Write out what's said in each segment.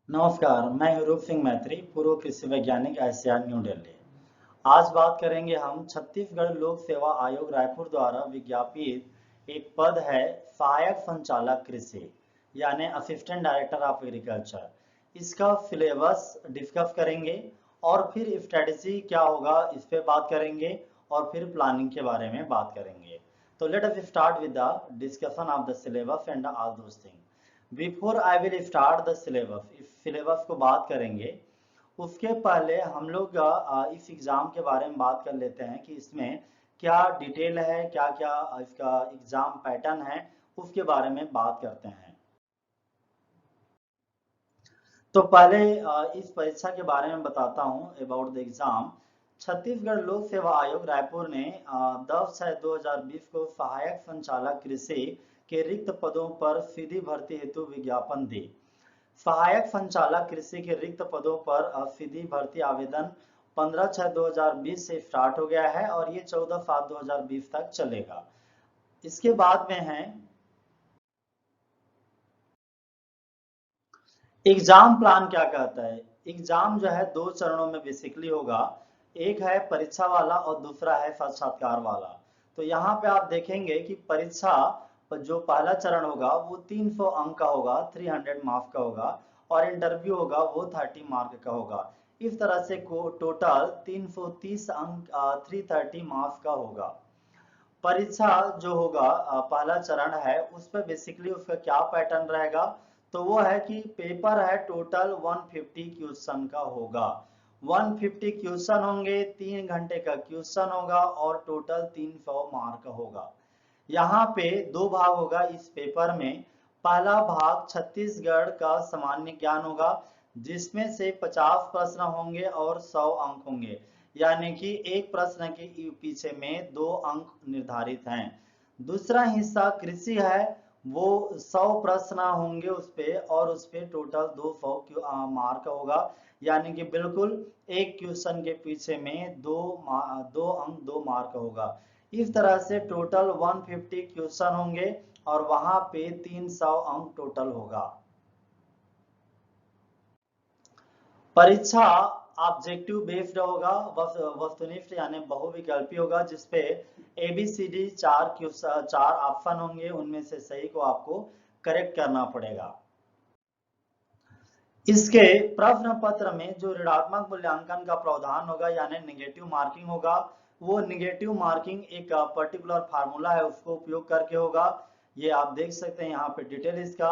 नमस्कार, मैं हूँ रूप सिंह मैत्री, पूर्व कृषि वैज्ञानिक आईसीआर न्यू दिल्ली। आज बात करेंगे हम छत्तीसगढ़ लोक सेवा आयोग रायपुर द्वारा विज्ञापित एक पद है सहायक संचालक कृषि यानी असिस्टेंट डायरेक्टर ऑफ एग्रीकल्चर। इसका सिलेबस डिस्कस करेंगे और फिर स्ट्रेटजी क्या होगा इस पे बात करेंगे और फिर प्लानिंग के बारे में बात करेंगे। तो let us start with the discussion of the syllabus and all those thing. Before I will start the syllabus, इस सिलेबस को बात करेंगे उसके पहले हम लोग इस एग्ज़ाम के बारे में बात कर लेते हैं कि इसमें क्या डिटेल है, क्या क्या इसका एग्ज़ाम पैटर्न है, उसके बारे में बात करते हैं। तो पहले इस परीक्षा के बारे में बताता हूँ अबाउट द एग्ज़ाम। छत्तीसगढ़ लोक सेवा आयोग रायपुर ने 10/6/2020 को सहायक संचालक कृषि के रिक्त पदों पर सीधी भर्ती हेतु विज्ञापन दी। सहायक संचालक कृषि के रिक्त पदों पर सीधी भर्ती आवेदन 15/6/2020 से स्टार्ट हो गया है और ये 14/7/2020 तक चलेगा। इसके बाद में है एग्जाम प्लान। क्या कहता है एग्जाम जो है दो चरणों में बेसिकली होगा। एक है परीक्षा वाला और दूसरा है साक्षात्कार वाला। तो यहाँ पे आप देखेंगे कि परीक्षा जो पहला चरण होगा वो 300 अंक का होगा, 300 मार्क्स का होगा, और इंटरव्यू होगा वो 30 मार्क का होगा। इस तरह से टोटल 330 अंक 330 मार्क्स का होगा। परीक्षा जो होगा पहला चरण है उस पर बेसिकली उसका क्या पैटर्न रहेगा, तो वो है कि पेपर है टोटल 150 क्वेश्चन का होगा। 150 क्वेश्चन होंगे, 3 घंटे का क्वेश्चन होगा और टोटल 300 मार्क होगा। यहाँ पे दो भाग होगा इस पेपर में। पहला भाग छत्तीसगढ़ का सामान्य ज्ञान होगा जिसमें से 50 प्रश्न होंगे और 100 अंक होंगे, यानी कि एक प्रश्न के पीछे में 2 अंक निर्धारित हैं। दूसरा हिस्सा कृषि है, वो 100 प्रश्न होंगे उस पे और उस पे टोटल 200 मार्क होगा, यानी कि बिल्कुल एक क्वेश्चन के पीछे में 2 अंक 2 मार्क होगा। इस तरह से टोटल 150 क्वेश्चन होंगे और वहां पे 300 अंक टोटल होगा। परीक्षा ऑब्जेक्टिव बेस्ड होगा, वस्तुनिष्ठ यानी बहुविकल्पी होगा, जिसपे ABCD 4 ऑप्शन होंगे, उनमें से सही को आपको करेक्ट करना पड़ेगा। इसके प्रश्न पत्र में जो ऋणात्मक मूल्यांकन का प्रावधान होगा यानी नेगेटिव मार्किंग होगा, वो नेगेटिव मार्किंग एक पर्टिकुलर फार्मूला है उसको उपयोग करके होगा। ये आप देख सकते हैं यहाँ पे डिटेल इसका।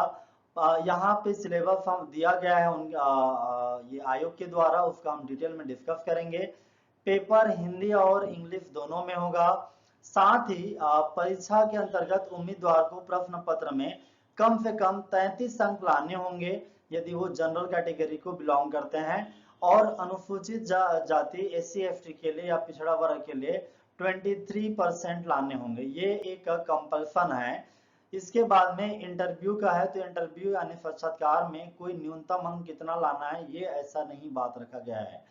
यहाँ पे सिलेबस हम दिया गया है ये आयोग के द्वारा, उसका हम डिटेल में डिस्कस करेंगे। पेपर हिंदी और इंग्लिश दोनों में होगा। साथ ही परीक्षा के अंतर्गत उम्मीदवार को प्रश्न पत्र में कम से कम 33 अंक लाने होंगे यदि वो जनरल कैटेगरी को बिलोंग करते हैं, और अनुसूचित जाति SC/ST के लिए या पिछड़ा वर्ग के लिए 23% लाने होंगे। ये एक कंपल्सन है। इसके बाद में इंटरव्यू का है, तो इंटरव्यू यानी साक्षात्कार में कोई न्यूनतम अंक कितना लाना है ये ऐसा नहीं बात रखा गया है।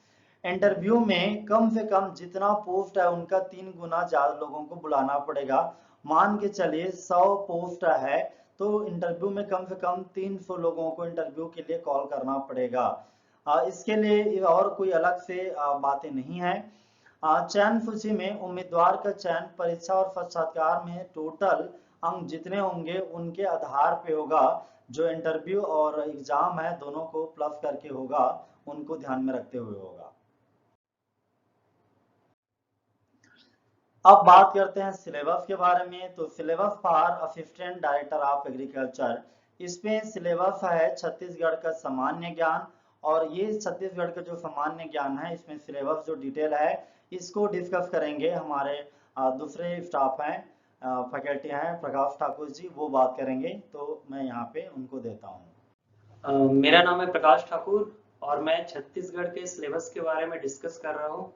इंटरव्यू में कम से कम जितना पोस्ट है उनका 3 गुना ज्यादा लोगों को बुलाना पड़ेगा। मान के चलिए 100 पोस्ट है तो इंटरव्यू में कम से कम 300 लोगों को इंटरव्यू के लिए कॉल करना पड़ेगा। इसके लिए और कोई अलग से बातें नहीं है। चयन सूची में उम्मीदवार का चयन परीक्षा और साक्षात्कार में टोटल अंक जितने होंगे उनके आधार पे होगा। जो इंटरव्यू और एग्जाम है दोनों को प्लस करके होगा, उनको ध्यान में रखते हुए होगा। अब बात करते हैं सिलेबस के बारे में। तो syllabus for assistant director of agriculture, इसमें सिलेबस है छत्तीसगढ़ का सामान्य ज्ञान, और ये छत्तीसगढ़ का जो सामान्य ज्ञान है इसमें सिलेबस जो डिटेल है इसको डिस्कस करेंगे हमारे दूसरे स्टाफ हैं, फैकल्टी हैं, प्रकाश ठाकुर जी, वो बात करेंगे। तो मैं यहाँ पे उनको देता हूँ। मेरा नाम है प्रकाश ठाकुर और मैं छत्तीसगढ़ के सिलेबस के बारे में डिस्कस कर रहा हूँ।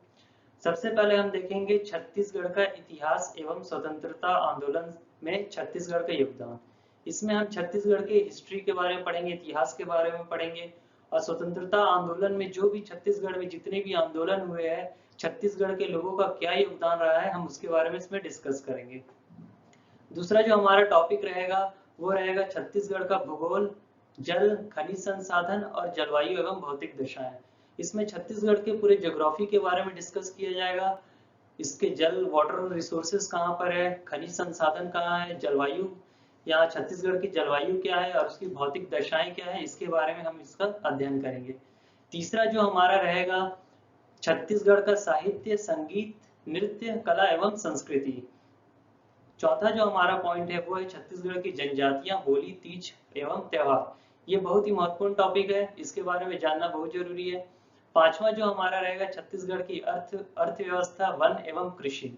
सबसे पहले हम देखेंगे छत्तीसगढ़ का इतिहास एवं स्वतंत्रता आंदोलन में छत्तीसगढ़ का योगदान। इसमें हम छत्तीसगढ़ के हिस्ट्री के बारे में पढ़ेंगे, इतिहास के बारे में पढ़ेंगे, और स्वतंत्रता आंदोलन में जो भी छत्तीसगढ़ में जितने भी आंदोलन हुए हैं, छत्तीसगढ़ के लोगों का क्या योगदान रहा है, हम उसके बारे में इसमें डिस्कस करेंगे। दूसरा जो हमारा टॉपिक रहेगा वो रहेगा छत्तीसगढ़ का भूगोल, जल, खनिज संसाधन और जलवायु एवं भौतिक दशाएं। इसमें छत्तीसगढ़ के पूरे ज्योग्राफी के बारे में डिस्कस किया जाएगा। इसके जल वाटर रिसोर्सेज कहाँ पर है, खनिज संसाधन कहाँ है, जलवायु, यहाँ छत्तीसगढ़ की जलवायु क्या है और उसकी भौतिक दशाएं क्या है, इसके बारे में हम इसका अध्ययन करेंगे। तीसरा जो हमारा रहेगा, छत्तीसगढ़ का साहित्य, संगीत, नृत्य, कला एवं संस्कृति। चौथा जो हमारा पॉइंट है वो है छत्तीसगढ़ की जनजातियां, बोली, तीज एवं त्योहार। ये बहुत ही महत्वपूर्ण टॉपिक है, इसके बारे में जानना बहुत जरूरी है। पांचवा जो हमारा रहेगा, छत्तीसगढ़ की अर्थव्यवस्था, वन एवं कृषि।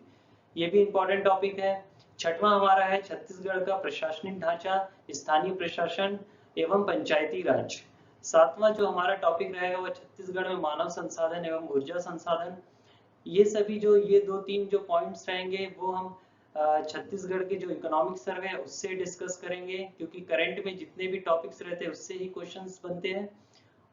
ये भी इंपॉर्टेंट टॉपिक है। छठवां हमारा है छत्तीसगढ़ का प्रशासनिक ढांचा, स्थानीय प्रशासन एवं पंचायती राज। सातवां जो हमारा टॉपिक रहेगा वो छत्तीसगढ़ में मानव संसाधन एवं ऊर्जा संसाधन। ये सभी जो ये दो तीन जो पॉइंट्स रहेंगे वो हम छत्तीसगढ़ के जो इकोनॉमिक सर्वे है उससे डिस्कस करेंगे, क्योंकि करंट में जितने भी टॉपिक्स रहते हैं उससे ही क्वेश्चंस बनते हैं।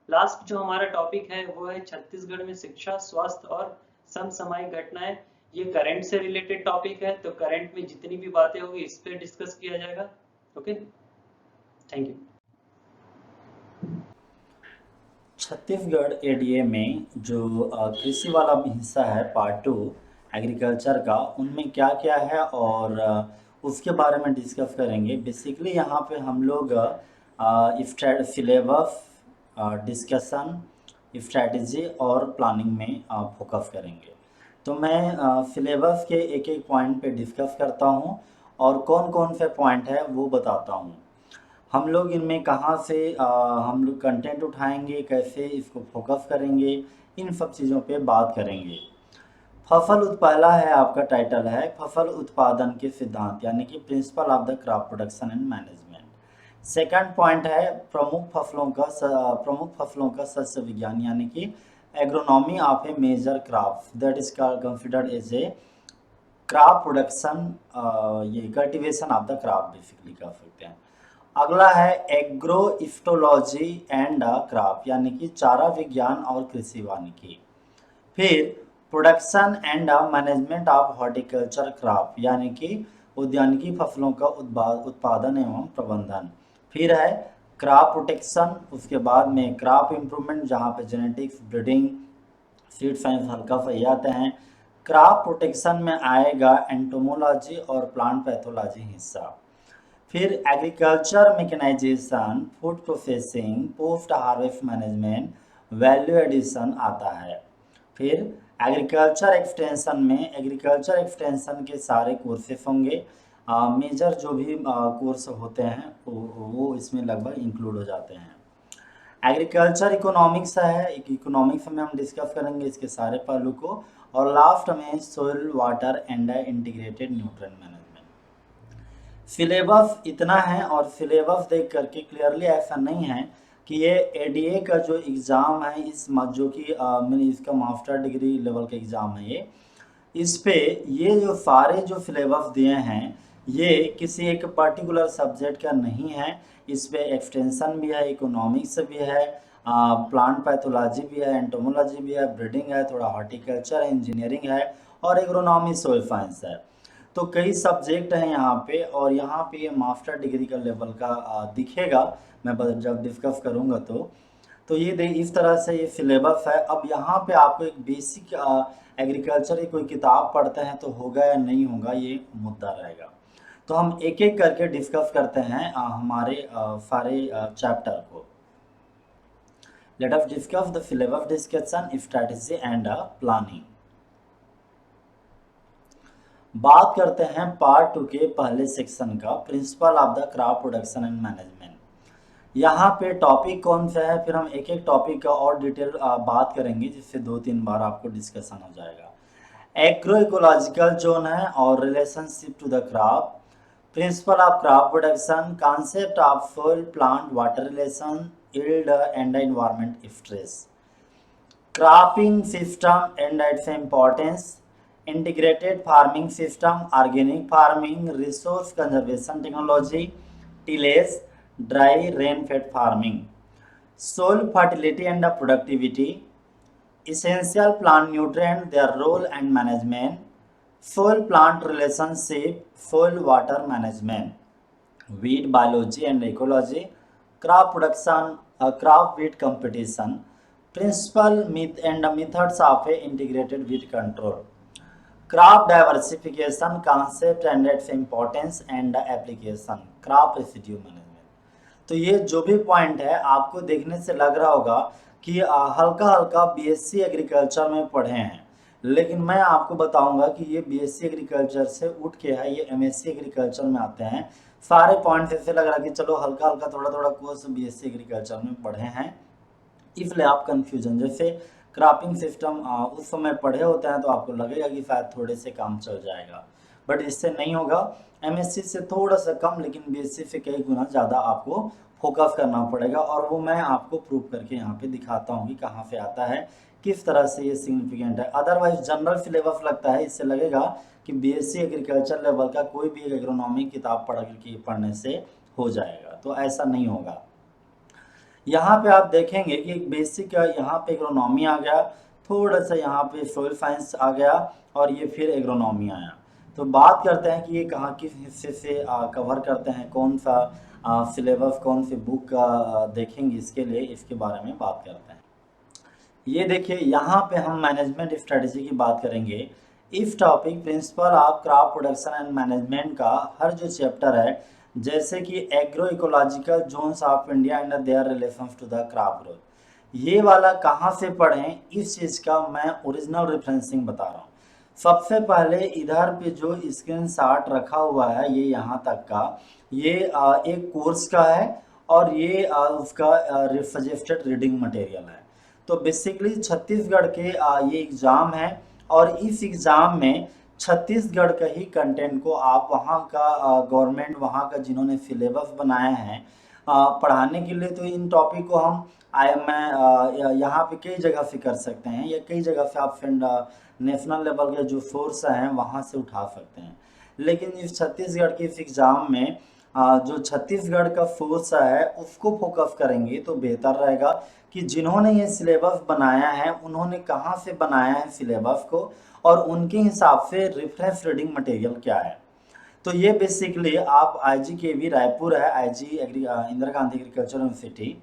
लास्ट जो हमारा टॉपिक है वो है छत्तीसगढ़ में शिक्षा, स्वास्थ्य और समसामयिक घटनाएं। ये करंट से रिलेटेड टॉपिक है, तो करंट में जितनी भी बातें होगी इस पे डिस्कस किया जाएगा। Okay, thank you. Chhattisgarh ADA में जो कृषि वाला हिस्सा है पार्ट 2 एग्रीकल्चर का, उनमें क्या क्या है और उसके बारे में डिस्कस करेंगे। बेसिकली यहाँ पे हम लोग सिलेबस डिस्कशन, स्ट्रेटजी और प्लानिंग में फोकस करेंगे। तो मैं सिलेबस के एक एक पॉइंट पे डिस्कस करता हूँ और कौन कौन से पॉइंट है वो बताता हूँ। हम लोग इनमें कहाँ से हम लोग कंटेंट उठाएंगे, कैसे इसको फोकस करेंगे, इन सब चीज़ों पे बात करेंगे। पहला है आपका टाइटल है फसल उत्पादन के सिद्धांत, यानी कि principle of the crop production and management. Second point है प्रमुख फसलों का सस्य विज्ञान, यानी कि agronomy of a major crop that is considered as a crop production, ये cultivation of the crop basically कह सकते हैं। अगला है एग्रो इस्टोलॉजी एंड क्रॉप, यानी कि चारा विज्ञान और कृषि वानिकी। फिर production and management of horticulture crop, यानी कि उद्यानिकी फसलों का उत्पादन एवं प्रबंधन। फिर है क्रॉप प्रोटेक्शन, उसके बाद में क्रॉप इम्प्रूवमेंट जहाँ पे जेनेटिक्स, ब्रीडिंग, सीड साइंस हल्का सा ही आते हैं। क्रॉप प्रोटेक्शन में आएगा एंटोमोलॉजी और प्लांट पैथोलॉजी हिस्सा। फिर agriculture mechanisation, food processing, post harvest management, value addition आता है। फिर एग्रीकल्चर एक्सटेंशन के सारे कोर्सेस होंगे। मेजर जो भी कोर्स होते हैं वो इसमें लगभग इंक्लूड हो जाते हैं। एग्रीकल्चर इकोनॉमिक्स है, इकोनॉमिक्स में हम डिस्कस करेंगे इसके सारे पहलू को। और लास्ट में soil, water and integrated nutrient management. Syllabus इतना है और सिलेबस देख करके क्लियरली ऐसा नहीं है कि ये एडीए का जो एग्ज़ाम है जो कि मैंने इसका मास्टर डिग्री लेवल का एग्ज़ाम है ये, इस पे ये जो सारे जो सिलेबस दिए हैं ये किसी एक पर्टिकुलर सब्जेक्ट का नहीं है। इस पे एक्सटेंशन भी है, इकोनॉमिक्स भी है, प्लांट पैथोलॉजी भी है, एंटोमोलॉजी भी है, ब्रीडिंग है, थोड़ा हॉर्टिकल्चर है, इंजीनियरिंग है और एग्रोनॉमी सोइल साइंस है। तो कई सब्जेक्ट हैं यहाँ पे, और यहाँ पे ये मास्टर डिग्री का लेवल का दिखेगा मैं जब डिस्कस करूँगा। तो ये इस तरह से ये सिलेबस है। अब यहाँ पे आपको एक बेसिक एग्रीकल्चर की कोई किताब पढ़ते हैं तो होगा या नहीं होगा, ये मुद्दा रहेगा। तो हम एक एक करके डिस्कस करते हैं हमारे सारे चैप्टर को। Let us discuss the syllabus discussion, strategy and planning. बात करते हैं पार्ट 2 के पहले सेक्शन का, principal of the crop production and management. यहाँ पे टॉपिक कौन सा है, फिर हम एक एक टॉपिक का और डिटेल बात करेंगे, जिससे 2-3 बार आपको डिस्कशन हो जाएगा। एग्रो इकोलॉजिकल जोन है और relationship to the crop, principle of crop production, concept of soil plant water relation, yield and environment stress, cropping system and its importance, integrated farming system, organic farming, resource conservation technology, tillage, dry rain-fed farming, soil fertility and productivity, essential plant nutrient, their role and management, soil plant relationship, soil water management, weed biology and ecology, crop production, crop weed competition, principle and methods of a integrated weed control, crop diversification concept and its importance and application, crop residue management. तो ये जो भी point है आपको देखने से लग रहा होगा कि हल्का हल्का बीएससी एग्रीकल्चर में पढ़े हैं, लेकिन मैं आपको बताऊंगा कि ये बीएससी एग्रीकल्चर से उठ के है, ये एमएससी एग्रीकल्चर में आते हैं। सारे पॉइंट ऐसे लग रहा है कि चलो हल्का हल्का थोड़ा थोड़ा कोर्स बीएससी एग्रीकल्चर में पढ़े हैं, इसलिए आप कंफ्यूजन, जैसे क्रॉपिंग सिस्टम उस समय पढ़े होते हैं तो आपको लगेगा कि शायद थोड़े से काम चल जाएगा, बट इससे नहीं होगा। एमएससी से थोड़ा सा कम लेकिन बीएससी से कई गुना ज़्यादा आपको फोकस करना पड़ेगा, और वो मैं आपको प्रूव करके यहाँ पे दिखाता हूँ कि कहाँ से आता है, किस तरह से ये सिग्निफिकेंट है। अदरवाइज जनरल सिलेबस लगता है, इससे लगेगा कि बीएससी एग्रीकल्चर लेवल का कोई भी एग्रोनॉमी किताब पढ़ने से हो जाएगा, तो ऐसा नहीं होगा। यहाँ पे आप देखेंगे कि एक बेसिक यहाँ पे एग्रोनॉमी आ गया, थोड़ा सा यहाँ पे सोइल साइंस आ गया, और ये फिर एग्रोनॉमी आया। तो बात करते हैं कि ये कहाँ किस हिस्से से कवर करते हैं, कौन सा सिलेबस, कौन सी बुक देखेंगे, इसके लिए इसके बारे में बात करते हैं। ये देखिए यहाँ पे हम मैनेजमेंट स्ट्रेटजी की बात करेंगे। इस topic principle of crop production and management का हर जो चैप्टर है, जैसे कि agro ecological zones of India and their relations to the crop growth, ये वाला कहाँ से पढ़ें, इस चीज़ का मैं ओरिजिनल रेफरेंसिंग बता रहा हूँ। सबसे पहले इधर पे जो स्क्रीन शॉट रखा हुआ है ये यहाँ तक का, ये एक कोर्स का है, और ये उसका सजेस्टेड रीडिंग मटेरियल है। तो बेसिकली छत्तीसगढ़ के ये एग्ज़ाम है, और इस एग्ज़ाम में छत्तीसगढ़ का ही कंटेंट को आप वहाँ का गवर्नमेंट वहाँ का जिन्होंने सिलेबस बनाया है पढ़ाने के लिए, तो इन टॉपिक को हम मैं यहाँ पे कई जगह से कर सकते हैं, या कई जगह से आप नेशनल लेवल के जो सोर्स हैं वहाँ से उठा सकते हैं। लेकिन इस छत्तीसगढ़ के इस एग्ज़ाम में जो छत्तीसगढ़ का सोर्स है उसको फोकस करेंगे तो बेहतर रहेगा, कि जिन्होंने ये सिलेबस बनाया है उन्होंने कहाँ से बनाया है सिलेबस को, और उनके हिसाब से रेफरेंस रीडिंग मटेरियल क्या है। तो ये बेसिकली आप IGKV रायपुर है, इंदिरा गांधी एग्रीकल्चर यूनिवर्सिटी,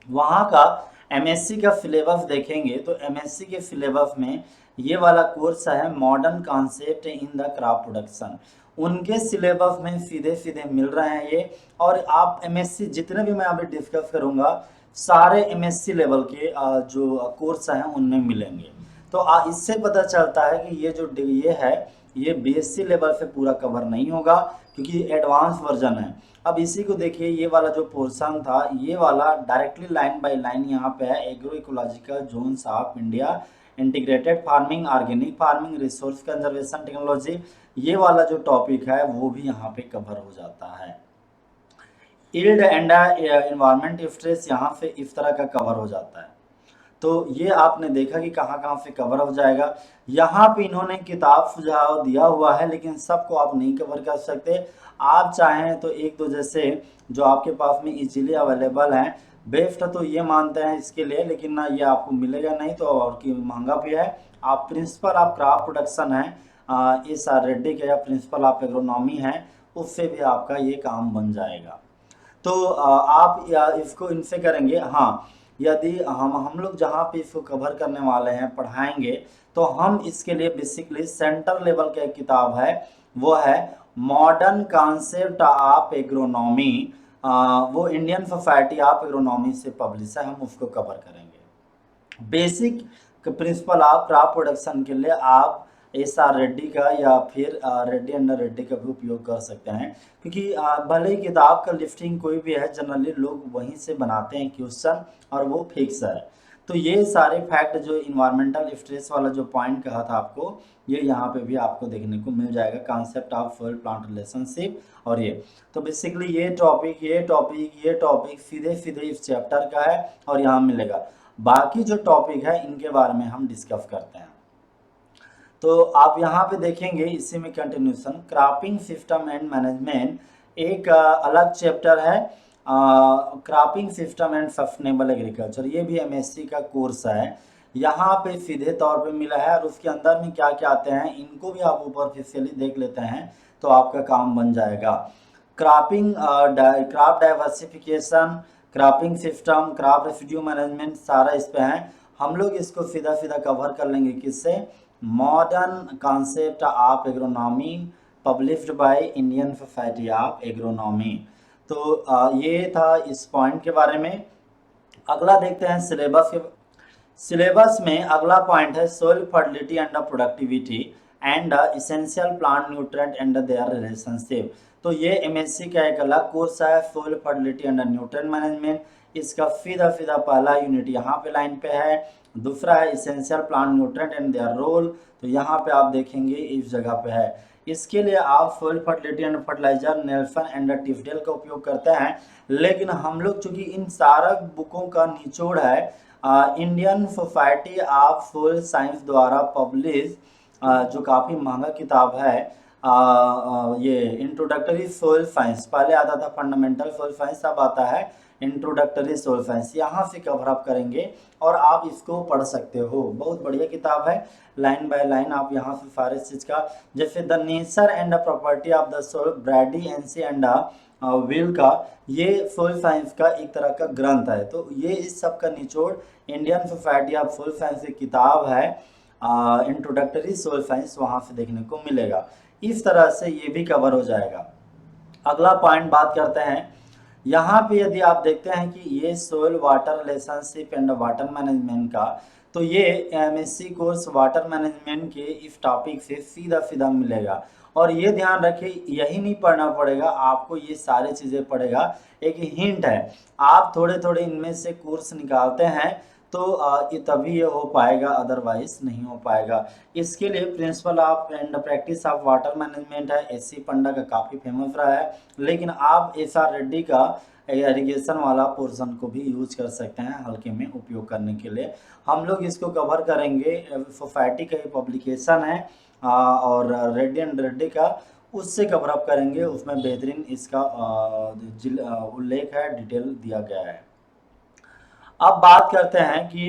वहाँ का MSc का सिलेबस देखेंगे तो MSc के सिलेबस में ये वाला कोर्स है modern concept in the crop production, उनके सिलेबस में सीधे सीधे मिल रहे हैं ये। और आप MSc जितने भी मैं अभी डिस्कस करूँगा सारे MSc लेवल के जो कोर्स हैं उनमें मिलेंगे। तो इससे पता चलता है कि ये जो ये है ये BSc लेवल से पूरा कवर नहीं होगा, क्योंकि एडवांस वर्जन है। अब इसी को देखिए, ये वाला जो पोर्शन था ये वाला डायरेक्टली लाइन बाय लाइन यहाँ पे है, agro ecological zones of India, integrated farming, organic farming, resource conservation technology, ये वाला जो टॉपिक है वो भी यहाँ पे कवर हो जाता है। यील्ड एंड एनवायरमेंट स्ट्रेस यहाँ से इस तरह का कवर हो जाता है। तो ये आपने देखा कि कहाँ कहाँ से कवर हो जाएगा। यहाँ पे इन्होंने किताब सुझाव दिया हुआ है, लेकिन सबको आप नहीं कवर कर सकते। आप चाहें तो एक दो जैसे जो आपके पास में इजीली अवेलेबल हैं, बेस्ट तो ये मानते हैं इसके लिए, लेकिन ना ये आपको मिलेगा नहीं, तो और की महंगा भी है। आप प्रिंसिपल ऑफ क्रॉप प्रोडक्शन है SR रेड्डी के, या प्रिंसिपल ऑफ एग्रोनॉमी है, उससे भी आपका ये काम बन जाएगा। तो आप इसको इनसे करेंगे। हाँ, यदि हम लोग जहाँ पे इसको कवर करने वाले हैं पढ़ाएंगे, तो हम इसके लिए बेसिकली सेंटर लेवल का एक किताब है, वो है मॉडर्न कॉन्सेप्ट ऑफ एग्रोनॉमी, वो इंडियन सोसाइटी ऑफ एग्रोनॉमी से पब्लिश है, हम उसको कवर करेंगे। Basic principle of crop production के लिए आप SR रेड्डी का या फिर रेड्डी एंड रेड्डी का भी उपयोग कर सकते हैं, क्योंकि भले ही किताब का लिस्टिंग कोई भी है, जनरली लोग वहीं से बनाते हैं क्वेश्चन, और वो फिक्स है। तो ये सारे फैक्ट जो इन्वायरमेंटल स्ट्रेस वाला जो पॉइंट कहा था आपको, ये यहाँ पे भी आपको देखने को मिल जाएगा, concept of soil plant relationship. और ये तो बेसिकली ये टॉपिक सीधे सीधे इस चैप्टर का है, और यहाँ मिलेगा। बाकी जो टॉपिक है इनके बारे में हम डिस्कस करते हैं। तो आप यहाँ पे देखेंगे इसी में continuation, cropping system and management एक अलग चैप्टर है, cropping system and sustainable agriculture, ये भी MSc का कोर्स है, यहाँ पे सीधे तौर पे मिला है। और उसके अंदर में क्या क्या आते हैं इनको भी आप ऊपरफिशियली देख लेते हैं तो आपका काम बन जाएगा। Crop diversification, cropping system, crop residue management, सारा इस पे है। हम लोग इसको सीधा सीधा कवर कर लेंगे किससे, modern concept of agronomy published by Indian society of agronomy. तो ये था इस पॉइंट के बारे में। अगला देखते हैं सिलेबस के। सिलेबस में अगला पॉइंट है soil fertility and productivity and essential plant nutrient and their relationship. तो ये एमएससी का एक अलग कोर्स है, soil fertility and nutrient management. इसका सीधा सीधा पहला यूनिट यहाँ पे लाइन पे है। दूसरा है essential plant nutrient and their role, तो यहाँ पे आप देखेंगे इस जगह पे है। इसके लिए आप soil fertility and fertilizer Nelson and Tisdale का उपयोग करते हैं, लेकिन हम लोग चूंकि इन सारा बुकों का निचोड़ है Indian society of soil science द्वारा पब्लिश जो काफ़ी महंगा किताब है ये इंट्रोडक्टरी सोइल साइंस, पहले आता था फंडामेंटल सोइल साइंस, अब आता है इंट्रोडक्टरी सोइल साइंस। यहाँ से कवर अप करेंगे और आप इसको पढ़ सकते हो, बहुत बढ़िया किताब है, लाइन बाय लाइन आप यहाँ से सारे चीज़ का, जैसे the nature and property of the soil Brady NC and will का, ये सोइल साइंस का एक तरह का ग्रंथ है। तो ये इस सब का निचोड़ Indian society of soil science की किताब है इंट्रोडक्टरी सोइल साइंस, वहाँ से देखने को मिलेगा। इस तरह से ये भी कवर हो जाएगा। अगला पॉइंट बात करते हैं, यहाँ पे यदि आप देखते हैं कि ये soil water relationship and water management का, तो ये एमएससी कोर्स वाटर मैनेजमेंट के इस टॉपिक से सीधा सीधा मिलेगा। और ये ध्यान रखिए यही नहीं पढ़ना पड़ेगा आपको, ये सारी चीज़ें पढ़ेगा। एक हिंट है, आप थोड़े थोड़े इनमें से कोर्स निकालते हैं तो ये तभी ये हो पाएगा, अदरवाइज नहीं हो पाएगा। इसके लिए principle of and practice of water management है, एससी पंडा का काफ़ी फेमस रहा है, लेकिन आप एसआर रेड्डी का इरिगेशन वाला पोर्शन को भी यूज कर सकते हैं हल्के में उपयोग करने के लिए। हम लोग इसको कवर करेंगे, सोसाइटी का ये पब्लिकेशन है और रेड्डी एंड रेड्डी का, उससे कवर अप करेंगे, उसमें बेहतरीन इसका उल्लेख है, डिटेल दिया गया है। अब बात करते हैं कि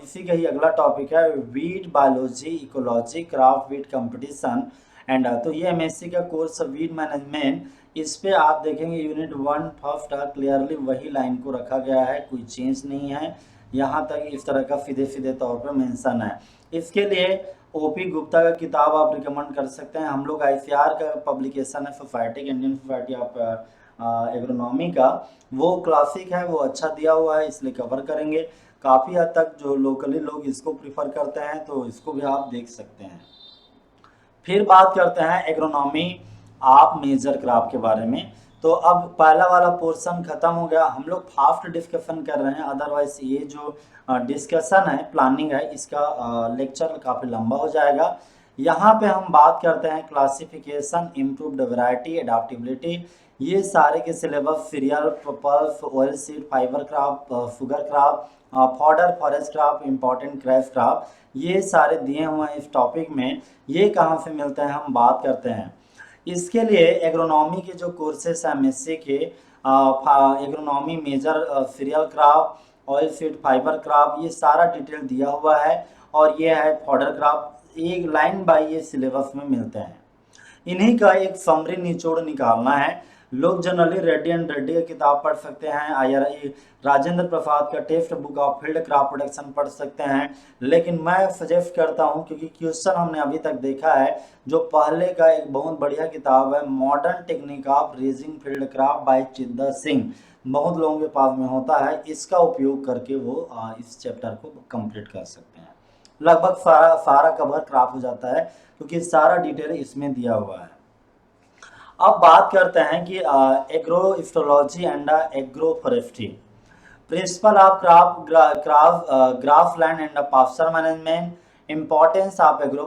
इसी का ही अगला टॉपिक है weed biology ecology craft weed competition and, तो ये एमएससी का कोर्स वीड मैनेजमेंट। इस पे आप देखेंगे यूनिट 1 फर्स्ट क्लियरली वही लाइन को रखा गया है, कोई चेंज नहीं है, यहाँ तक इस तरह का सीधे सीधे तौर पर मेंशन है। इसके लिए ओपी गुप्ता का किताब आप रिकमेंड कर सकते हैं। हम लोग आईसीआर का पब्लिकेशन है society Indian society of agronomy का, वो क्लासिक है, वो अच्छा दिया हुआ है, इसलिए कवर करेंगे। काफ़ी हद तक जो लोकली लोग इसको प्रिफर करते हैं तो इसको भी आप देख सकते हैं। फिर बात करते हैं एग्रोनॉमी आप मेजर क्रॉप के बारे में। तो अब पहला वाला पोर्शन खत्म हो गया, हम लोग फास्ट डिस्कशन कर रहे हैं, अदरवाइज ये जो डिस्कशन है प्लानिंग है इसका लेक्चर काफ़ी लंबा हो जाएगा। यहाँ पे हम बात करते हैं क्लासिफिकेशन, इम्प्रूव्ड वैरायटी, एडाप्टेबिलिटी, ये सारे के syllabus serial, pulse, oil seed, fibre crop, sugar crop, fodder, forest crop, important crash crop, ये सारे दिए हुए हैं इस टॉपिक में। ये कहाँ से मिलते हैं हम बात करते हैं। इसके लिए एग्रोनॉमी के जो कोर्सेस हैं एमएससी के, agronomy major cereal crop, oil seed, fibre crop, ये सारा डिटेल दिया हुआ है, और ये है फॉडर क्रॉप, एक लाइन बाय ये सिलेबस में मिलते हैं। इन्हीं का एक समरी निचोड़ निकालना है। लोग जनरली रेड्डी एंड रेड्डी की किताब पढ़ सकते हैं, IRI राजेंद्र प्रसाद का text book of field crop production पढ़ सकते हैं, लेकिन मैं सजेस्ट करता हूं क्योंकि क्वेश्चन हमने अभी तक देखा है, जो पहले का एक बहुत बढ़िया किताब है modern technique of raising field crop by Chinder Singh, बहुत लोगों के पास में होता है, इसका उपयोग करके वो इस चैप्टर को कंप्लीट कर सकते हैं। लगभग सारा कवर क्रॉप हो जाता है क्योंकि सारा डिटेल इसमें दिया हुआ है। अब बात करते हैं कि agrostology and agroforestry, principle of grassland and pasture management, importance of agro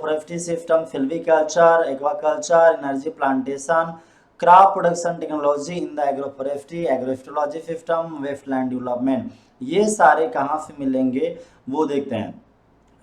forestry system, silviculture, aquaculture, energy plantation, crop production technology in the agroforestry, agrostology system, wasteland development, ये सारे कहाँ से मिलेंगे वो देखते हैं।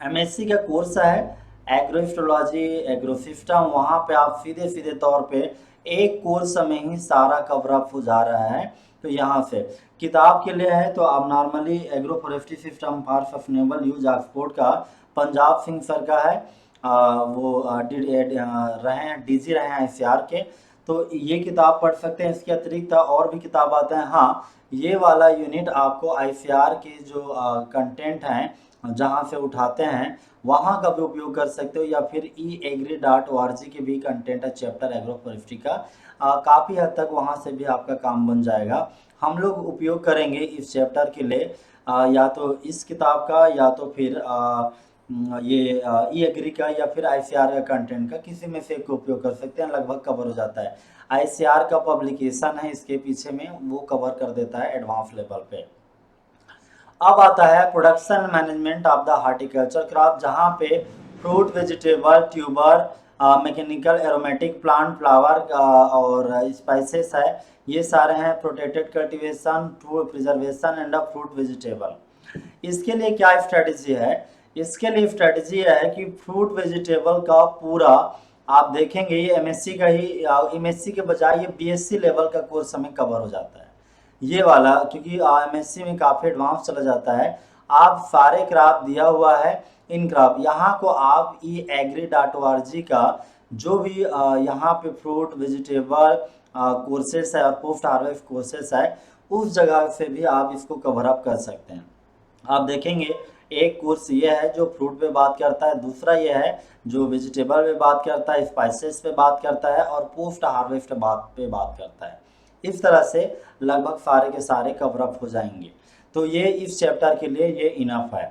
MSc का course है एग्रो इस्टोलॉजी एग्रो सिस्टम, वहाँ पे आप सीधे सीधे तौर पे एक कोर्स में ही सारा कवर अप हो जा रहा है। तो यहाँ से किताब के लिए है तो आप normally agro forestry system for sustainable use Oxford का पंजाब सिंह सर का है, वो रहे हैं DG रहे हैं ICR के, तो ये किताब पढ़ सकते हैं। इसके अतिरिक्त और भी किताब आते हैं। हाँ, ये वाला यूनिट आपको आईसीआर के जो कंटेंट हैं जहाँ से उठाते हैं वहाँ का भी उपयोग कर सकते हो, या फिर eagri.org के भी कंटेंट है चैप्टर एग्रो फॉरेस्ट्री का, काफ़ी हद तक वहाँ से भी आपका काम बन जाएगा। हम लोग उपयोग करेंगे इस चैप्टर के लिए या तो इस किताब का या तो फिर ये ई एग्री का या फिर आईसीआर का कंटेंट का, किसी में से एक उपयोग कर सकते हैं, लगभग कवर हो जाता है। आईसीआर का पब्लिकेशन है इसके पीछे में, वो कवर कर देता है एडवांस लेवल पे। अब आता है production management of the horticulture crop, जहाँ पे fruit, vegetable, tuber, mechanical, aromatic plant, flower और स्पाइसेस है, ये सारे हैं। Protected cultivation, food preservation and fruit vegetable. इसके लिए क्या स्ट्रेटेजी है? इसके लिए स्ट्रेटेजी है कि फ्रूट वेजिटेबल का पूरा आप देखेंगे ये एमएससी का ही, एमएससी के बजाय ये बीएससी लेवल का कोर्स हमें कवर हो जाता है ये वाला, क्योंकि एमएससी में काफ़ी एडवांस चला जाता है। आप सारे क्राप दिया हुआ है, इन क्राप यहाँ को आप eagri.org का जो भी यहाँ पे फ्रूट वेजिटेबल कोर्सेस है और पोस्ट हार्वेस्ट कोर्सेस है, उस जगह से भी आप इसको कवर अप कर सकते हैं। आप देखेंगे एक कोर्स ये है जो फ्रूट पे बात करता है, दूसरा ये है जो वेजिटेबल पे बात करता है, स्पाइसेस पे बात करता है और पोस्ट हार्वेस्ट पे बात करता है। इस तरह से लगभग सारे के सारे कवर अप हो जाएंगे। तो ये इस चैप्टर के लिए ये इनफ है,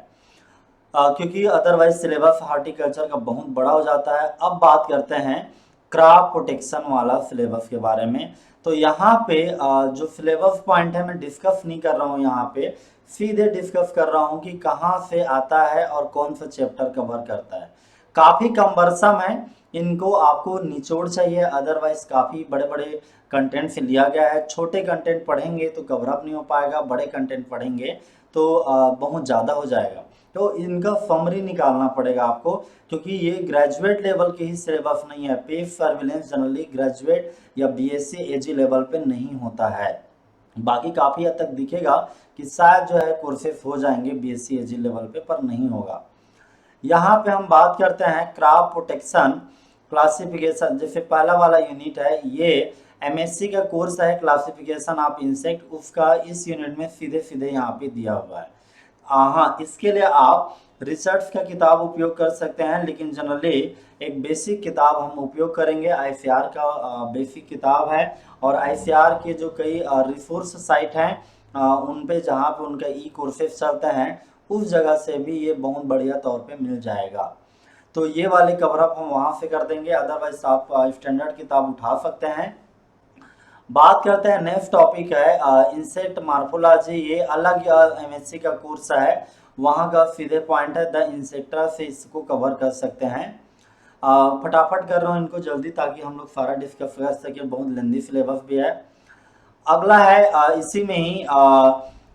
क्योंकि अदरवाइज सिलेबस हार्टिकल्चर का बहुत बड़ा हो जाता है। अब बात करते हैं क्रॉप प्रोटेक्शन वाला सिलेबस के बारे में। तो यहाँ पे जो सिलेबस पॉइंट है मैं डिस्कस नहीं कर रहा हूँ, यहाँ पे सीधे डिस्कस कर रहा हूँ कि कहाँ से आता है और कौन सा चैप्टर कवर करता है। काफ़ी कम्बरसम है, इनको आपको निचोड़ चाहिए, अदरवाइज काफ़ी बड़े बड़े कंटेंट से लिया गया है। छोटे कंटेंट पढ़ेंगे तो कवर अप नहीं हो पाएगा, बड़े कंटेंट पढ़ेंगे तो बहुत ज़्यादा हो जाएगा। तो इनका समरी निकालना पड़ेगा आपको, क्योंकि ये ग्रेजुएट लेवल के ही सिलेबस नहीं है। पेस्ट सर्विलेंस जनरली ग्रेजुएट या बीएससी एजी लेवल पे नहीं होता है। बाकी काफ़ी हद तक दिखेगा कि शायद जो है कोर्सेस हो जाएंगे बीएससी एजी लेवल पे, पर नहीं होगा। यहाँ पे हम बात करते हैं क्रॉप प्रोटेक्शन क्लासिफिकेशन। जैसे पहला वाला यूनिट है ये एमएससी का कोर्स है क्लासिफिकेशन ऑफ इंसेक्ट, उसका इस यूनिट में सीधे सीधे यहाँ पे दिया हुआ है। हाँ, इसके लिए आप रिसर्च का किताब उपयोग कर सकते हैं, लेकिन जनरली एक बेसिक किताब हम उपयोग करेंगे। आईसीआर का बेसिक किताब है, और आईसीआर के जो कई रिसोर्स साइट हैं उन पे जहाँ पे उनका ई कोर्सेस चलते हैं उस जगह से भी ये बहुत बढ़िया तौर पे मिल जाएगा। तो ये वाले कवरअप हम वहाँ से कर देंगे, अदरवाइज आप स्टैंडर्ड किताब उठा सकते हैं। बात करते हैं नेक्स्ट टॉपिक है इंसेक्ट मार्फोलॉजी। ये अलग एमएससी का कोर्स है, वहाँ का सीधे पॉइंट है द इंसेक्टा से इसको कवर कर सकते हैं। फटाफट कर रहा हूँ इनको जल्दी, ताकि हम लोग सारा डिस्कस कर सकें, बहुत लेंदी सिलेबस भी है। अगला है इसी में ही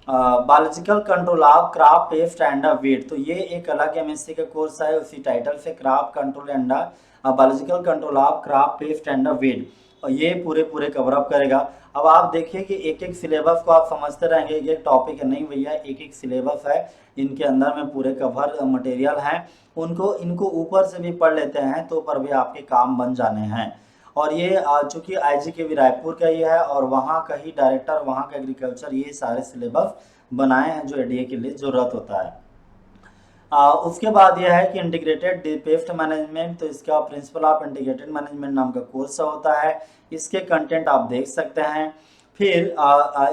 biological control of crop pest and weed. तो ये एक अलग एमएससी का कोर्स है, उसी टाइटल से crop control and biological control of crop pest and weed, और ये पूरे कवर अप करेगा। अब आप देखिए कि एक एक सिलेबस को आप समझते रहेंगे, एक टॉपिक है नहीं भैया, एक एक सिलेबस है, इनके अंदर में पूरे कवर मटेरियल हैं, इनको ऊपर से भी पढ़ लेते हैं तो पर भी आपके काम बन जाने हैं। और ये चूँकि IGKV रायपुर का ही है और वहाँ का ही डायरेक्टर, वहाँ का एग्रीकल्चर, ये सारे सिलेबस बनाए हैं जो एडीए के लिए ज़रूरत होता है। उसके बाद यह है कि इंटीग्रेटेड पेस्ट मैनेजमेंट, तो इसका प्रिंसिपल ऑफ इंटीग्रेटेड मैनेजमेंट नाम का कोर्स होता है, इसके कंटेंट आप देख सकते हैं। फिर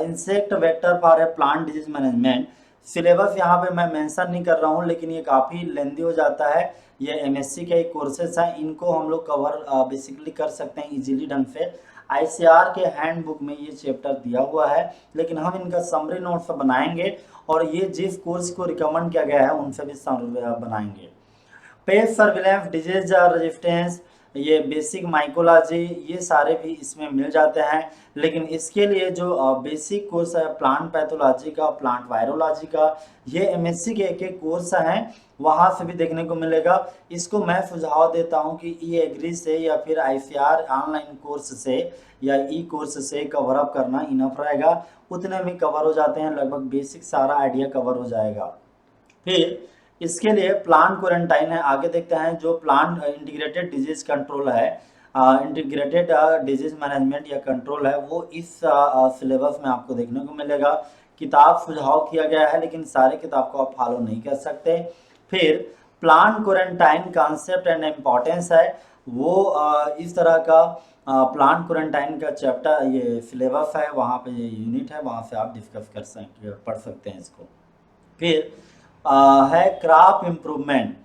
insect vector for a plant disease management, syllabus यहाँ पे मैं मेंशन नहीं कर रहा हूँ, लेकिन ये काफ़ी लेंदी हो जाता है। ये एमएससी के एक कोर्सेस हैं, इनको हम लोग कवर बेसिकली कर सकते हैं इजीली ढंग से। आईसीआर के हैंडबुक में ये चैप्टर दिया हुआ है, लेकिन हम इनका समरी नोट्स बनाएंगे और ये जिस कोर्स को रिकमेंड किया गया है उनसे भी बनाएंगे। पेस्ट सर्विलेंस, डिजीज रेजिस्टेंस, ये बेसिक माइकोलॉजी, ये सारे भी इसमें मिल जाते हैं। लेकिन इसके लिए जो बेसिक कोर्स है प्लांट पैथोलॉजी का, प्लांट वायरोलॉजी का, ये एमएससी के एक एक कोर्स हैं, वहाँ से भी देखने को मिलेगा। इसको मैं सुझाव देता हूँ कि ई एग्री से या फिर आईसीआर ऑनलाइन कोर्स से या ई कोर्स से कवर अप करना इनफ रहेगा, उतने में कवर हो जाते हैं, लगभग बेसिक सारा आइडिया कवर हो जाएगा। फिर इसके लिए प्लांट क्वारंटाइन है, आगे देखते हैं। जो प्लांट इंटीग्रेटेड डिजीज कंट्रोल है, इंटीग्रेटेड डिजीज मैनेजमेंट या कंट्रोल है वो इस सिलेबस में आपको देखने को मिलेगा। किताब सुझाव किया गया है लेकिन सारे किताब को आप फॉलो नहीं कर सकते। फिर plant quarantine concept and importance है, वो इस तरह का प्लांट क्वारंटाइन का चैप्टर ये सिलेबस है, वहाँ पे ये यूनिट है, वहाँ से आप डिस्कस कर सकते पढ़ सकते हैं इसको। फिर है crop improvement,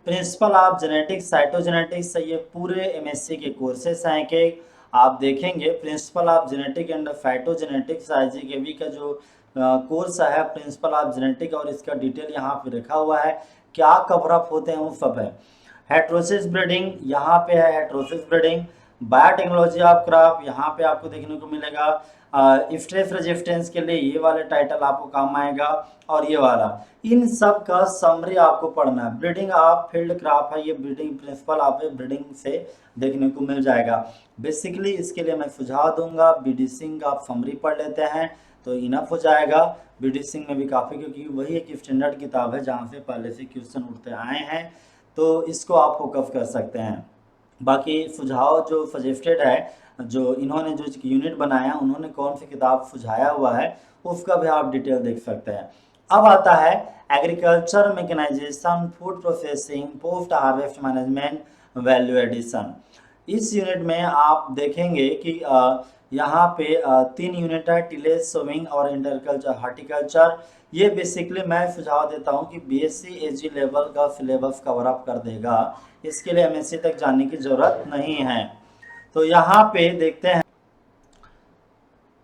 principle of genetics cytogenetics, ये पूरे एमएससी के कोर्सेस हैं कि आप देखेंगे प्रिंसिपल ऑफ जेनेटिक एंड फाइटोजेनेटिक्स आईजीकेवी का जो कोर्स है प्रिंसिपल ऑफ जेनेटिक, और इसका डिटेल यहाँ पे रखा हुआ है, क्या कवरअप होते हैं वो सब है। हेट्रोसिस ब्रीडिंग यहाँ पे है, heterosis breeding, biotechnology of crop यहाँ पे आपको देखने को मिलेगा, स्ट्रेस रेजिस्टेंस के लिए ये वाले टाइटल आपको काम आएगा, और ये वाला, इन सब का समरी आपको पढ़ना है। ब्रीडिंग ऑफ फील्ड क्रॉप है, ये ब्रीडिंग प्रिंसिपल आपको ब्रीडिंग से देखने को मिल जाएगा। बेसिकली इसके लिए मैं सुझाव दूंगा बीडी सिंह का आप समरी पढ़ लेते हैं तो इनफ हो जाएगा। बीडी सिंह में भी काफ़ी, क्योंकि वही एक स्टैंडर्ड किताब है जहाँ से पहले से क्वेश्चन उठते आए हैं, तो इसको आप फोकस कर सकते हैं। बाकी सुझाव जो सजेस्टेड है, जो इन्होंने जो यूनिट बनाया उन्होंने कौन सी किताब सुझाया हुआ है उसका भी आप डिटेल देख सकते हैं। अब आता है agriculture mechanisation, food processing, post harvest management, value addition. इस यूनिट में आप देखेंगे कि यहाँ पे 3 यूनिट है, टिलेज, सोविंग और इंटरकल्चर हार्टिकल्चर। ये बेसिकली मैं सुझाव देता हूँ कि बीएससी एजी लेवल का सिलेबस कवर अप कर देगा, इसके लिए एमएससी तक जाने की जरूरत नहीं है। तो यहाँ पे देखते हैं,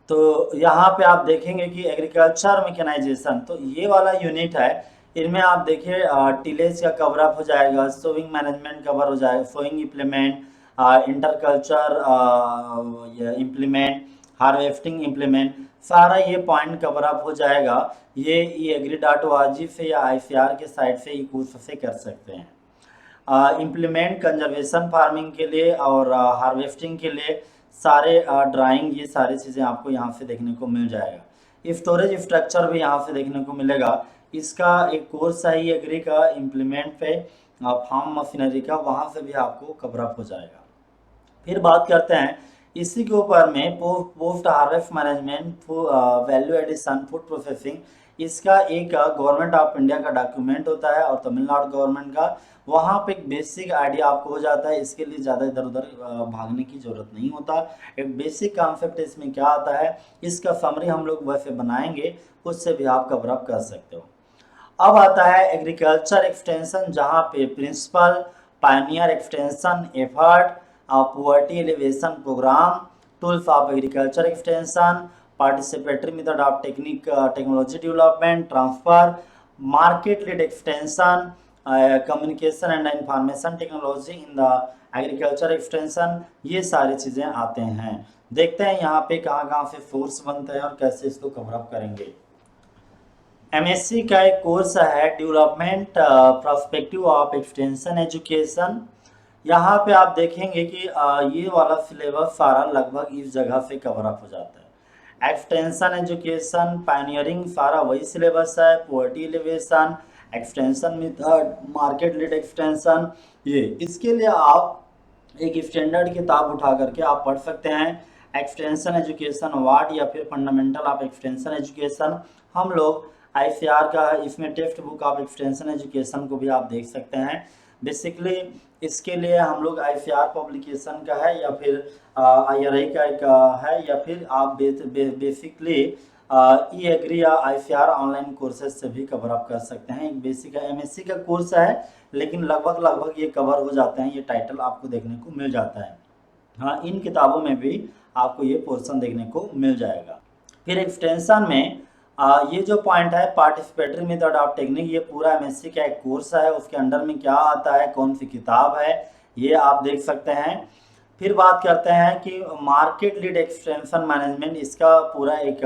तो यहाँ पे आप देखेंगे कि एग्रीकल्चर मैकेनाइजेशन, तो ये वाला यूनिट है, इनमें आप देखिए टिलेज का कवर अप हो जाएगा, सोइंग मैनेजमेंट कवर हो जाएगा, sowing implement, interculture implement, harvesting implement, सारा ये पॉइंट कवर अप हो जाएगा। ये एग्री.org से या ICAR के साइट से ई कोर्स से कर सकते हैं। इम्प्लीमेंट कंजर्वेशन फार्मिंग के लिए और हार्वेस्टिंग के लिए सारे ड्राइंग, ये सारी चीज़ें आपको यहाँ से देखने को मिल जाएगा। स्टोरेज स्ट्रक्चर भी यहाँ से देखने को मिलेगा। इसका एक कोर्स है ये एग्री का इम्प्लीमेंट पे फार्म मशीनरी का, वहाँ से भी आपको कवर अप हो जाएगा। फिर बात करते हैं इसी के ऊपर में post harvest management, value addition, food processing. इसका एक गवर्नमेंट ऑफ इंडिया का डॉक्यूमेंट होता है और तमिलनाडु गवर्नमेंट का, वहाँ पे एक बेसिक आइडिया आपको हो जाता है। इसके लिए ज़्यादा इधर उधर भागने की जरूरत नहीं होता, एक बेसिक कॉन्सेप्ट इसमें क्या आता है इसका समरी हम लोग वैसे बनाएंगे, उससे भी आप कवर अप कर सकते हो। अब आता है एग्रीकल्चर एक्सटेंशन, जहाँ पे principal, pioneer extension effort, poverty alleviation program, tools of agriculture extension, participatory method of technology development transfer, market lead extension, communication and information technology in the agriculture extension, ये सारी चीज़ें आते हैं। देखते हैं यहाँ पे कहाँ कहाँ से सोर्स बनते हैं और कैसे इसको कवर अप करेंगे। एमएससी का एक कोर्स है development perspective of extension education. यहाँ पे आप देखेंगे कि ये वाला सिलेबस सारा लगभग इस जगह से कवर अप हो जाता है। एक्सटेंशन एजुकेशन, पायनियरिंग, सारा वही सिलेबस है, poverty alleviation, extension method, market lead extension, ये इसके लिए आप एक स्टैंडर्ड किताब उठा करके आप पढ़ सकते हैं। एक्सटेंशन एजुकेशन वार्ड या फिर फंडामेंटल ऑफ एक्सटेंशन एजुकेशन, हम लोग ICAR का इसमें text book of extension education को भी आप देख सकते हैं। बेसिकली इसके लिए हम लोग ICAR पब्लिकेशन का है या फिर IRI का एक है, या फिर आप बेसिकली ई एग्री या ICAR ऑनलाइन कोर्सेज से भी कवर अप कर सकते हैं। एक बेसिक MSc का कोर्स है लेकिन लगभग ये कवर हो जाते हैं, ये टाइटल आपको देखने को मिल जाता है। हाँ, इन किताबों में भी आपको ये पोर्शन देखने को मिल जाएगा। फिर एक्सटेंशन में ये जो पॉइंट है पार्टिसिपेटरी मेथड ऑफ टेक्निक, ये पूरा MSc का एक कोर्स है, उसके अंडर में क्या आता है, कौन सी किताब है, ये आप देख सकते हैं। फिर बात करते हैं कि मार्केट लीड एक्सटेंशन मैनेजमेंट, इसका पूरा एक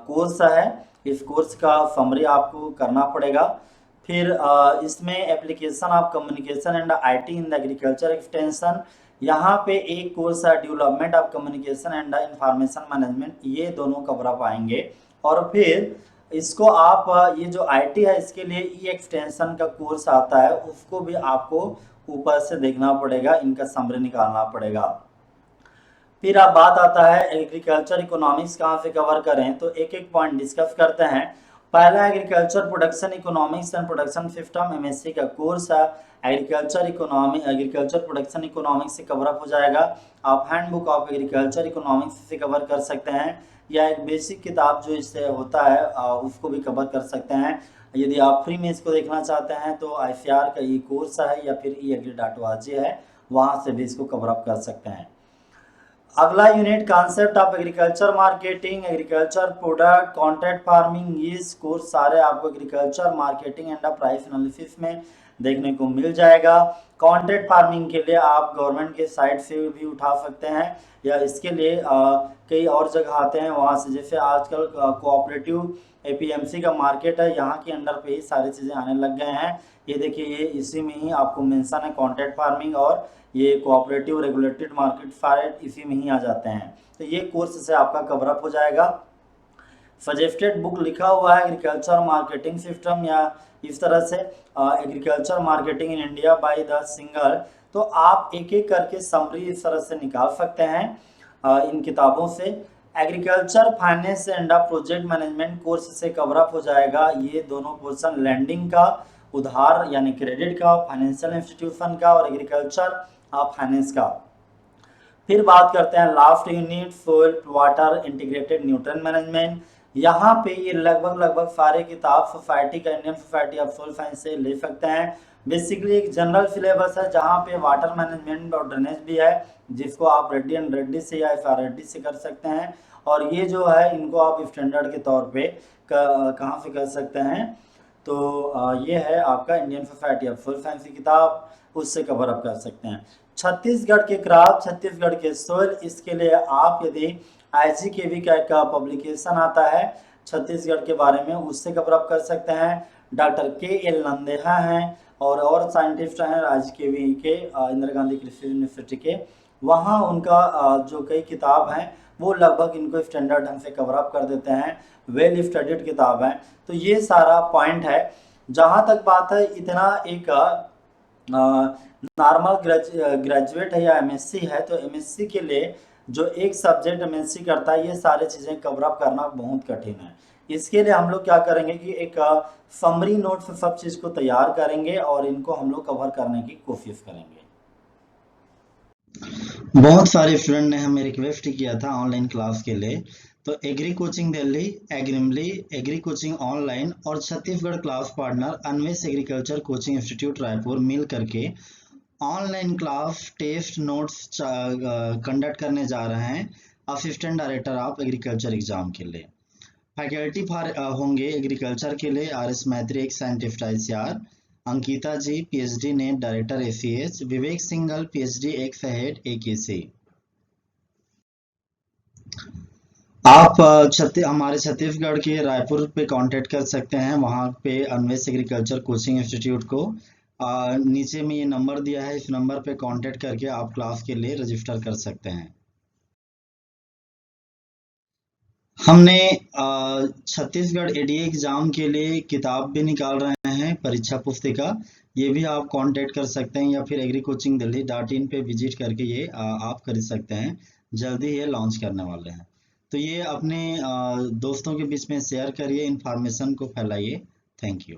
कोर्स है, इस कोर्स का समरी आपको करना पड़ेगा। फिर इसमें application of communication and IT in the agriculture extension, यहाँ पे एक कोर्स है development of communication and information management, ये दोनों कवर अप आएंगे। और फिर इसको आप ये जो IT है इसके लिए ई एक्सटेंशन का कोर्स आता है, उसको भी आपको ऊपर से देखना पड़ेगा, इनका समरी निकालना पड़ेगा। फिर अब बात आता है एग्रीकल्चर इकोनॉमिक्स कहाँ से कवर करें, तो एक एक पॉइंट डिस्कस करते हैं। पहला agriculture production economics and production system, MSc का कोर्स है। एग्रीकल्चर प्रोडक्शन इकोनॉमिक्स से कवर अप हो जाएगा। आप हैंडबुक ऑफ एग्रीकल्चर इकोनॉमिक्स से कवर कर सकते हैं, या एक बेसिक किताब जो इससे होता है उसको भी कवर कर सकते हैं। यदि आप फ्री में इसको देखना चाहते हैं तो ICAR का ई कोर्स है या फिर e-agri.org है, वहाँ से भी इसको कवर अप कर सकते हैं। अगला unit concept of agriculture marketing, agriculture product, contract farming, ये कोर्स सारे आपको agriculture marketing and price analysis में देखने को मिल जाएगा। कॉन्ट्रैक्ट फार्मिंग के लिए आप गवर्नमेंट के साइट से भी उठा सकते हैं, या इसके लिए कई और जगह आते हैं वहाँ से, जैसे आजकल कोऑपरेटिव APMC का मार्केट है, यहाँ के अंडर पे ही सारी चीज़ें आने लग गए हैं। ये देखिए, ये इसी में ही आपको मेंशन है, कॉन्ट्रैक्ट फार्मिंग और ये कोऑपरेटिव रेगुलेटेड मार्केट सारे इसी में ही आ जाते हैं। तो ये कोर्स से आपका कवर अप हो जाएगा। सजेस्टेड बुक लिखा हुआ है एग्रीकल्चर मार्केटिंग सिस्टम, या इस तरह से agriculture marketing in India by the singer. तो आप एक एक करके समरी इस तरह से निकाल सकते हैं इन किताबों से। Agriculture finance and project management course से कवर अप हो जाएगा। ये दोनों पोर्शन, लैंडिंग का, उधार यानी क्रेडिट का, फाइनेंशियल इंस्टीट्यूशन का, और एग्रीकल्चर फाइनेंस का। फिर बात करते हैं last unit, soil water integrated nutrient management. यहाँ पे ये लगभग सारे किताब सोसाइटी का, Indian society of soil science से ले सकते हैं। बेसिकली एक जनरल सिलेबस है जहाँ पे वाटर मैनेजमेंट और ड्रेनेज भी है, जिसको आप रेड्डी एंड रेड्डी से या FRD से कर सकते हैं। और ये जो है इनको आप स्टैंडर्ड के तौर पे कहाँ से कर सकते हैं, तो ये है आपका Indian society of soil science की किताब, उससे कवर अप कर सकते हैं। छत्तीसगढ़ के क्रॉप, छत्तीसगढ़ के सोइल, इसके लिए आप यदि IGKV का पब्लिकेशन आता है छत्तीसगढ़ के बारे में, उससे कवर अप कर सकते हैं। डॉक्टर KL नंदेहा हैं और साइंटिस्ट हैं IGKV के, इंदिरा गांधी कृषि यूनिवर्सिटी के। वहाँ उनका जो कई किताब हैं वो लगभग इनको स्टैंडर्ड ढंग से कवर अप कर देते हैं, वेल स्टडीड किताब है। तो ये सारा पॉइंट है। जहाँ तक बात है, इतना एक नॉर्मल ग्रेजुएट है या MSc है, तो MSc के लिए जो एक सब्जेक्ट MSc करता है, ये सारी चीज़ें कवर अप करना बहुत कठिन है। इसके लिए हम लोग क्या करेंगे कि एक समरी नोट से सब चीज़ को तैयार करेंगे और इनको हम लोग कवर करने की कोशिश करेंगे। बहुत सारे स्टूडेंट ने हमें रिक्वेस्ट किया था ऑनलाइन क्लास के लिए, तो एग्री कोचिंग दिल्ली, एग्रिमली, एग्री कोचिंग ऑनलाइन और Chhattisgarh class partner Anvesh agriculture coaching institute Raipur मिल करके online class test notes conduct करने जा रहे हैं assistant director of agriculture exam के लिए। फैकल्टी होंगे एग्रीकल्चर के लिए RS मैत्री, एक scientist ICAR, Ankita ji PhD net director ACH, Vivek Singhal PhD ex head AKC। आप हमारे छत्तीसगढ़ के रायपुर पे कांटेक्ट कर सकते हैं, वहाँ पे अन्वेष एग्रीकल्चर कोचिंग इंस्टीट्यूट को। नीचे में ये नंबर दिया है, इस नंबर पे कांटेक्ट करके आप क्लास के लिए रजिस्टर कर सकते हैं। हमने छत्तीसगढ़ ADA एग्जाम के लिए किताब भी निकाल रहे हैं, परीक्षा पुस्तिका, ये भी आप कांटेक्ट कर सकते हैं, या फिर agricoachingdelhi.in पे विजिट करके ये आप खरीद सकते हैं। जल्दी ये लॉन्च करने वाले हैं, तो ये अपने दोस्तों के बीच में शेयर करिए, इन्फॉर्मेशन को फैलाइए। Thank you.